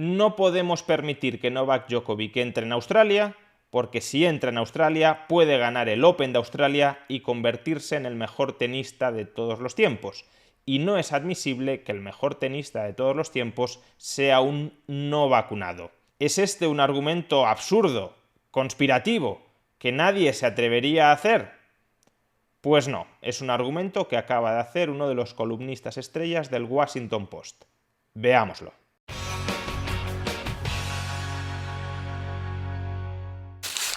No podemos permitir que Novak Djokovic entre en Australia, porque si entra en Australia puede ganar el Open de Australia y convertirse en el mejor tenista de todos los tiempos. Y no es admisible que el mejor tenista de todos los tiempos sea un no vacunado. ¿Es este un argumento absurdo, conspirativo, que nadie se atrevería a hacer? Pues no, es un argumento que acaba de hacer uno de los columnistas estrellas del Washington Post. Veámoslo.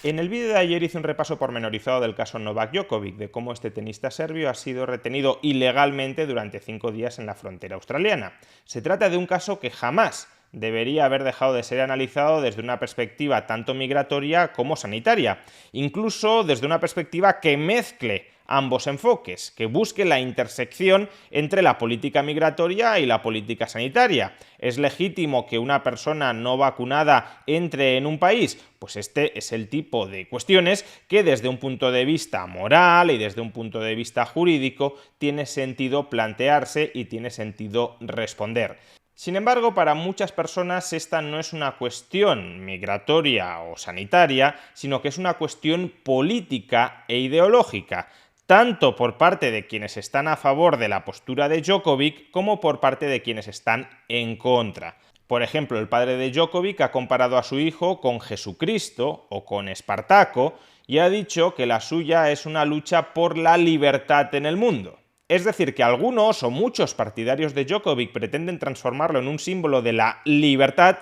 En el vídeo de ayer hice un repaso pormenorizado del caso Novak Djokovic, de cómo este tenista serbio ha sido retenido ilegalmente durante 5 días en la frontera australiana. Se trata de un caso que jamás debería haber dejado de ser analizado desde una perspectiva tanto migratoria como sanitaria, incluso desde una perspectiva que mezcle ambos enfoques, que busque la intersección entre la política migratoria y la política sanitaria. ¿Es legítimo que una persona no vacunada entre en un país? Pues este es el tipo de cuestiones que desde un punto de vista moral y desde un punto de vista jurídico tiene sentido plantearse y tiene sentido responder. Sin embargo, para muchas personas esta no es una cuestión migratoria o sanitaria, sino que es una cuestión política e ideológica, tanto por parte de quienes están a favor de la postura de Djokovic como por parte de quienes están en contra. Por ejemplo, el padre de Djokovic ha comparado a su hijo con Jesucristo o con Espartaco y ha dicho que la suya es una lucha por la libertad en el mundo. Es decir, que algunos o muchos partidarios de Djokovic pretenden transformarlo en un símbolo de la libertad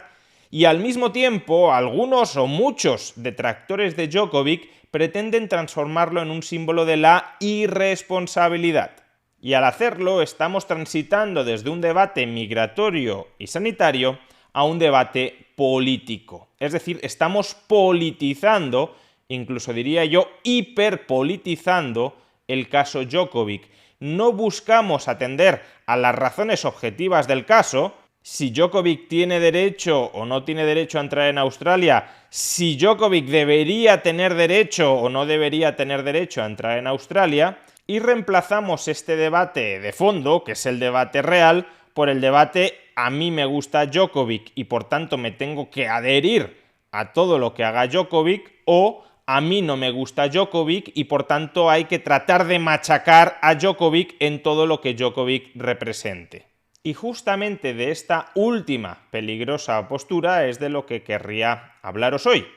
y al mismo tiempo algunos o muchos detractores de Djokovic pretenden transformarlo en un símbolo de la irresponsabilidad. Y al hacerlo estamos transitando desde un debate migratorio y sanitario a un debate político. Es decir, estamos politizando, incluso diría yo hiperpolitizando, el caso Djokovic. No buscamos atender a las razones objetivas del caso, si Djokovic tiene derecho o no tiene derecho a entrar en Australia, si Djokovic debería tener derecho o no debería tener derecho a entrar en Australia, y reemplazamos este debate de fondo, que es el debate real, por el debate a mí me gusta Djokovic y por tanto me tengo que adherir a todo lo que haga Djokovic, o a mí no me gusta Djokovic y por tanto hay que tratar de machacar a Djokovic en todo lo que Djokovic represente. Y justamente de esta última peligrosa postura es de lo que querría hablaros hoy.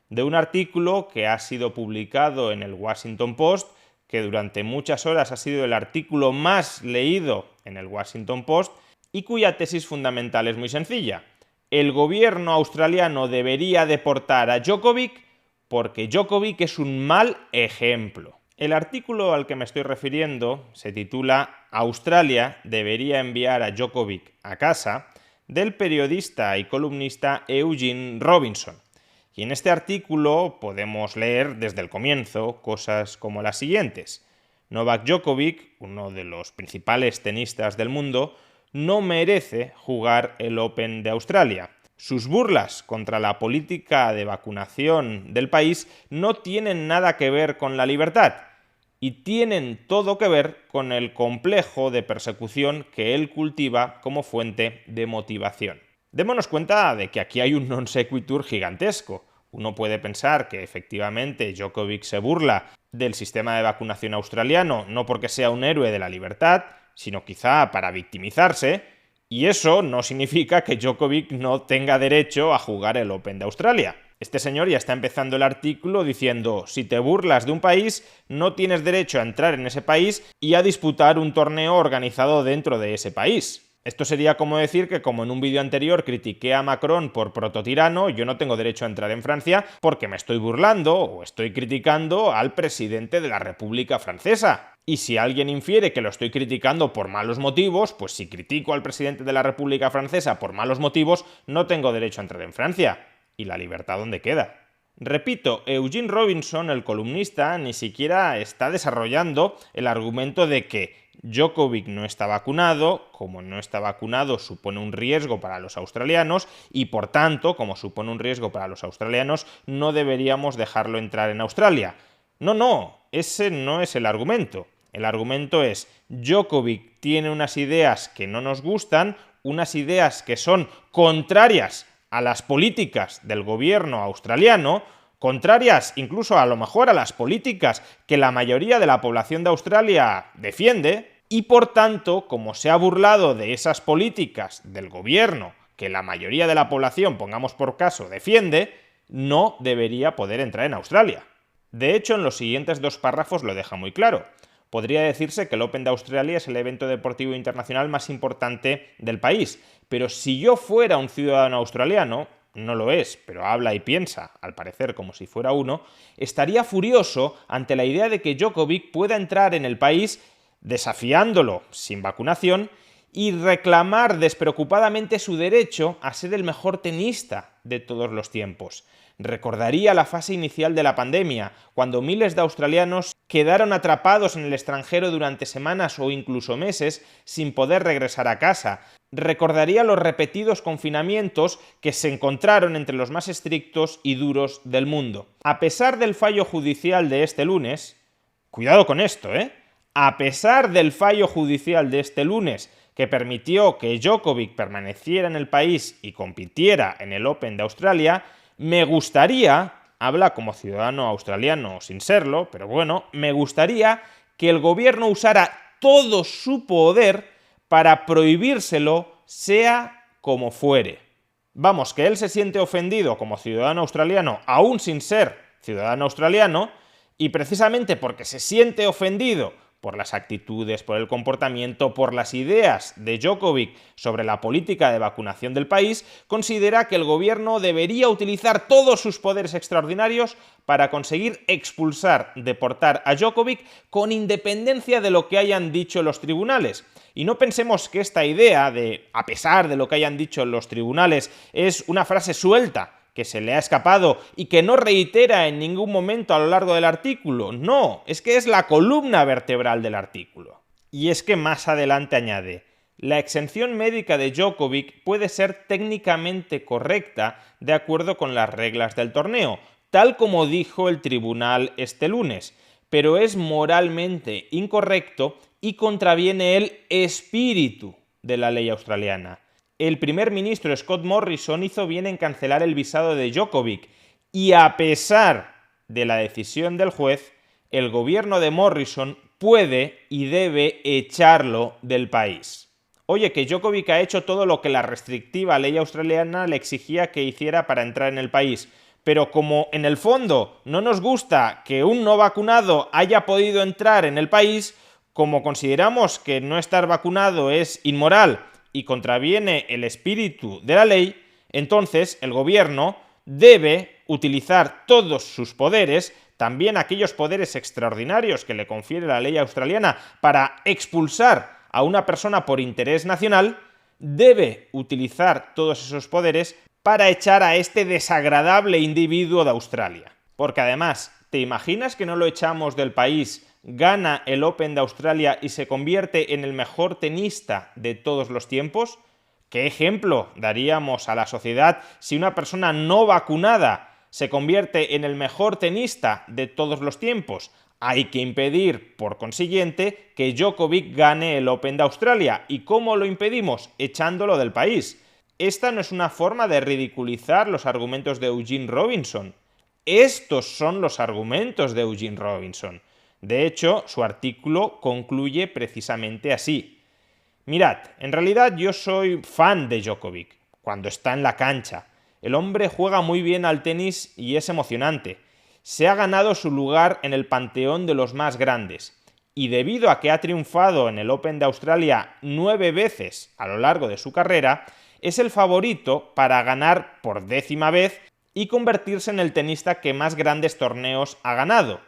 De un artículo que ha sido publicado en el Washington Post, que durante muchas horas ha sido el artículo más leído en el Washington Post y cuya tesis fundamental es muy sencilla. El gobierno australiano debería deportar a Djokovic porque Djokovic es un mal ejemplo. El artículo al que me estoy refiriendo se titula Australia debería enviar a Djokovic a casa, del periodista y columnista Eugene Robinson. Y en este artículo podemos leer desde el comienzo cosas como las siguientes. Novak Djokovic, uno de los principales tenistas del mundo, no merece jugar el Open de Australia. Sus burlas contra la política de vacunación del país no tienen nada que ver con la libertad y tienen todo que ver con el complejo de persecución que él cultiva como fuente de motivación. Démonos cuenta de que aquí hay un non sequitur gigantesco. Uno puede pensar que efectivamente Djokovic se burla del sistema de vacunación australiano no porque sea un héroe de la libertad, sino quizá para victimizarse. Y eso no significa que Djokovic no tenga derecho a jugar el Open de Australia. Este señor ya está empezando el artículo diciendo: si te burlas de un país, no tienes derecho a entrar en ese país y a disputar un torneo organizado dentro de ese país. Esto sería como decir que, como en un vídeo anterior critiqué a Macron por prototirano, yo no tengo derecho a entrar en Francia porque me estoy burlando o estoy criticando al presidente de la República Francesa. Y si alguien infiere que lo estoy criticando por malos motivos, pues si critico al presidente de la República Francesa por malos motivos, no tengo derecho a entrar en Francia. ¿Y la libertad dónde queda? Repito, Eugene Robinson, el columnista, ni siquiera está desarrollando el argumento de que Djokovic no está vacunado, como no está vacunado supone un riesgo para los australianos y por tanto, como supone un riesgo para los australianos, no deberíamos dejarlo entrar en Australia. No, ese no es el argumento. El argumento es: Djokovic tiene unas ideas que no nos gustan, unas ideas que son contrarias a las políticas del gobierno australiano, contrarias incluso a lo mejor a las políticas que la mayoría de la población de Australia defiende, y por tanto, como se ha burlado de esas políticas del gobierno que la mayoría de la población, pongamos por caso, defiende, no debería poder entrar en Australia. De hecho, en los siguientes 2 párrafos lo deja muy claro. Podría decirse que el Open de Australia es el evento deportivo internacional más importante del país, pero si yo fuera un ciudadano australiano, no lo es, pero habla y piensa, al parecer como si fuera uno, estaría furioso ante la idea de que Djokovic pueda entrar en el país desafiándolo sin vacunación y reclamar despreocupadamente su derecho a ser el mejor tenista de todos los tiempos. Recordaría la fase inicial de la pandemia, cuando miles de australianos quedaron atrapados en el extranjero durante semanas o incluso meses sin poder regresar a casa. Recordaría los repetidos confinamientos que se encontraron entre los más estrictos y duros del mundo. A pesar del fallo judicial de este lunes, cuidado con esto, a pesar del fallo judicial de este lunes que permitió que Djokovic permaneciera en el país y compitiera en el Open de Australia, me gustaría, habla como ciudadano australiano sin serlo, pero bueno, me gustaría que el gobierno usara todo su poder para prohibírselo, sea como fuere. Vamos, que él se siente ofendido como ciudadano australiano, aún sin ser ciudadano australiano, y precisamente porque se siente ofendido por las actitudes, por el comportamiento, por las ideas de Djokovic sobre la política de vacunación del país, considera que el gobierno debería utilizar todos sus poderes extraordinarios para conseguir expulsar, deportar a Djokovic con independencia de lo que hayan dicho los tribunales. Y no pensemos que esta idea de, a pesar de lo que hayan dicho los tribunales, es una frase suelta que se le ha escapado y que no reitera en ningún momento a lo largo del artículo. No, es que es la columna vertebral del artículo. Y es que más adelante añade: la exención médica de Djokovic puede ser técnicamente correcta de acuerdo con las reglas del torneo, tal como dijo el tribunal este lunes, pero es moralmente incorrecto y contraviene el espíritu de la ley australiana. El primer ministro Scott Morrison hizo bien en cancelar el visado de Djokovic y, a pesar de la decisión del juez, el gobierno de Morrison puede y debe echarlo del país. Oye, que Djokovic ha hecho todo lo que la restrictiva ley australiana le exigía que hiciera para entrar en el país, pero como en el fondo no nos gusta que un no vacunado haya podido entrar en el país, como consideramos que no estar vacunado es inmoral y contraviene el espíritu de la ley, entonces el gobierno debe utilizar todos sus poderes, también aquellos poderes extraordinarios que le confiere la ley australiana para expulsar a una persona por interés nacional, debe utilizar todos esos poderes para echar a este desagradable individuo de Australia. Porque además, ¿te imaginas que no lo echamos del país, gana el Open de Australia y se convierte en el mejor tenista de todos los tiempos? ¿Qué ejemplo daríamos a la sociedad si una persona no vacunada se convierte en el mejor tenista de todos los tiempos? Hay que impedir, por consiguiente, que Djokovic gane el Open de Australia. ¿Y cómo lo impedimos? Echándolo del país. Esta no es una forma de ridiculizar los argumentos de Eugene Robinson. Estos son los argumentos de Eugene Robinson. De hecho, su artículo concluye precisamente así. Mirad, en realidad yo soy fan de Djokovic, cuando está en la cancha. El hombre juega muy bien al tenis y es emocionante. Se ha ganado su lugar en el panteón de los más grandes. Y debido a que ha triunfado en el Open de Australia 9 veces a lo largo de su carrera, es el favorito para ganar por 10ª vez y convertirse en el tenista que más grandes torneos ha ganado.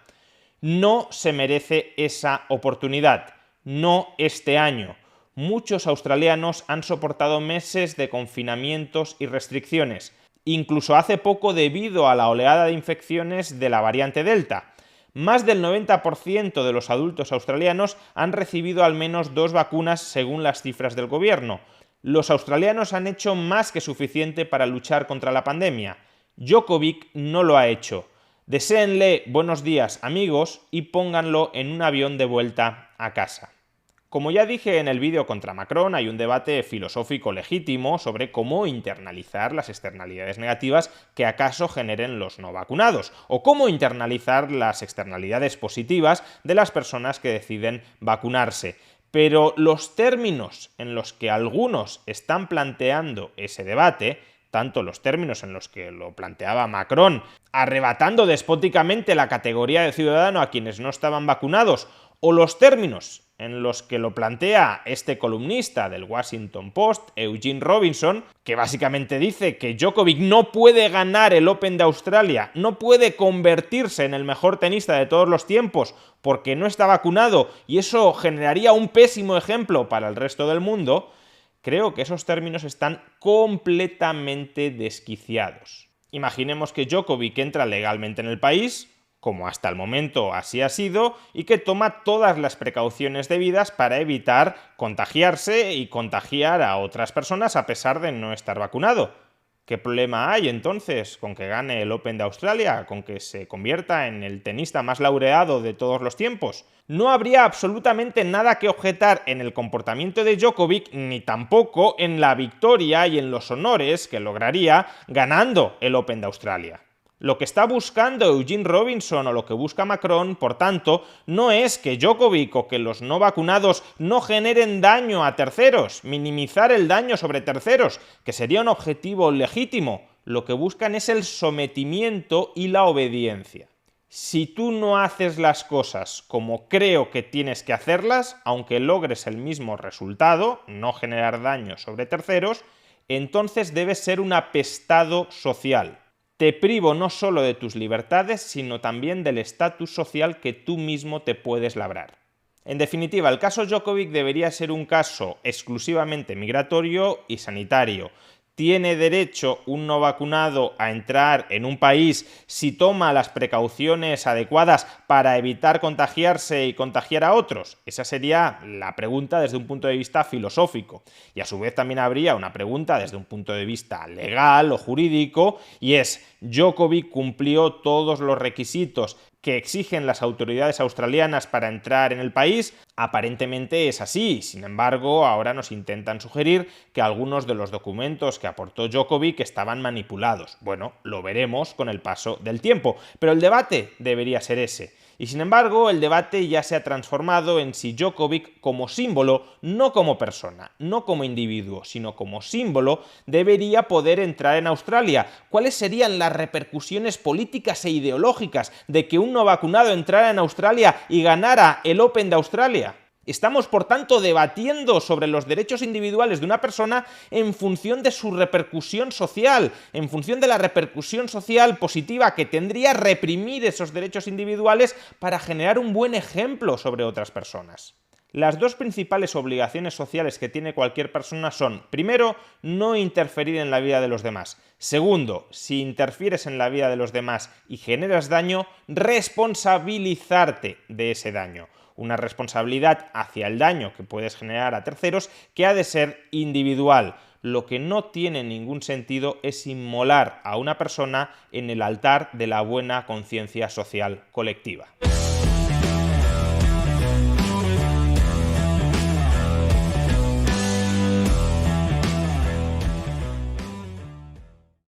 No se merece esa oportunidad, no este año. Muchos australianos han soportado meses de confinamientos y restricciones, incluso hace poco debido a la oleada de infecciones de la variante Delta. Más del 90% de los adultos australianos han recibido al menos 2 vacunas según las cifras del gobierno. Los australianos han hecho más que suficiente para luchar contra la pandemia. Djokovic no lo ha hecho. Deséenle buenos días, amigos, y pónganlo en un avión de vuelta a casa. Como ya dije en el vídeo contra Macron, hay un debate filosófico legítimo sobre cómo internalizar las externalidades negativas que acaso generen los no vacunados, o cómo internalizar las externalidades positivas de las personas que deciden vacunarse. Pero los términos en los que algunos están planteando ese debate, tanto los términos en los que lo planteaba Macron, arrebatando despóticamente la categoría de ciudadano a quienes no estaban vacunados, o los términos en los que lo plantea este columnista del Washington Post, Eugene Robinson, que básicamente dice que Djokovic no puede ganar el Open de Australia, no puede convertirse en el mejor tenista de todos los tiempos porque no está vacunado y eso generaría un pésimo ejemplo para el resto del mundo, creo que esos términos están completamente desquiciados. Imaginemos que Djokovic entra legalmente en el país, como hasta el momento así ha sido, y que toma todas las precauciones debidas para evitar contagiarse y contagiar a otras personas a pesar de no estar vacunado. ¿Qué problema hay entonces con que gane el Open de Australia, con que se convierta en el tenista más laureado de todos los tiempos? No habría absolutamente nada que objetar en el comportamiento de Djokovic, ni tampoco en la victoria y en los honores que lograría ganando el Open de Australia. Lo que está buscando Eugene Robinson o lo que busca Macron, por tanto, no es que Djokovic o que los no vacunados no generen daño a terceros, minimizar el daño sobre terceros, que sería un objetivo legítimo. Lo que buscan es el sometimiento y la obediencia. Si tú no haces las cosas como creo que tienes que hacerlas, aunque logres el mismo resultado, no generar daño sobre terceros, entonces debes ser un apestado social. Te privo no solo de tus libertades, sino también del estatus social que tú mismo te puedes labrar. En definitiva, el caso Djokovic debería ser un caso exclusivamente migratorio y sanitario. ¿Tiene derecho un no vacunado a entrar en un país si toma las precauciones adecuadas para evitar contagiarse y contagiar a otros? Esa sería la pregunta desde un punto de vista filosófico. Y a su vez también habría una pregunta desde un punto de vista legal o jurídico, y es: ¿Djokovic cumplió todos los requisitos que exigen las autoridades australianas para entrar en el país? Aparentemente es así. Sin embargo, ahora nos intentan sugerir que algunos de los documentos que aportó Djokovic estaban manipulados. Bueno, lo veremos con el paso del tiempo, pero el debate debería ser ese. Y sin embargo, el debate ya se ha transformado en si Djokovic, como símbolo, no como persona, no como individuo, sino como símbolo, debería poder entrar en Australia. ¿Cuáles serían las repercusiones políticas e ideológicas de que un no vacunado entrara en Australia y ganara el Open de Australia? Estamos, por tanto, debatiendo sobre los derechos individuales de una persona en función de su repercusión social, en función de la repercusión social positiva que tendría reprimir esos derechos individuales para generar un buen ejemplo sobre otras personas. Las dos principales obligaciones sociales que tiene cualquier persona son: primero, no interferir en la vida de los demás. Segundo, si interfieres en la vida de los demás y generas daño, responsabilizarte de ese daño. Una responsabilidad hacia el daño que puedes generar a terceros que ha de ser individual. Lo que no tiene ningún sentido es inmolar a una persona en el altar de la buena conciencia social colectiva.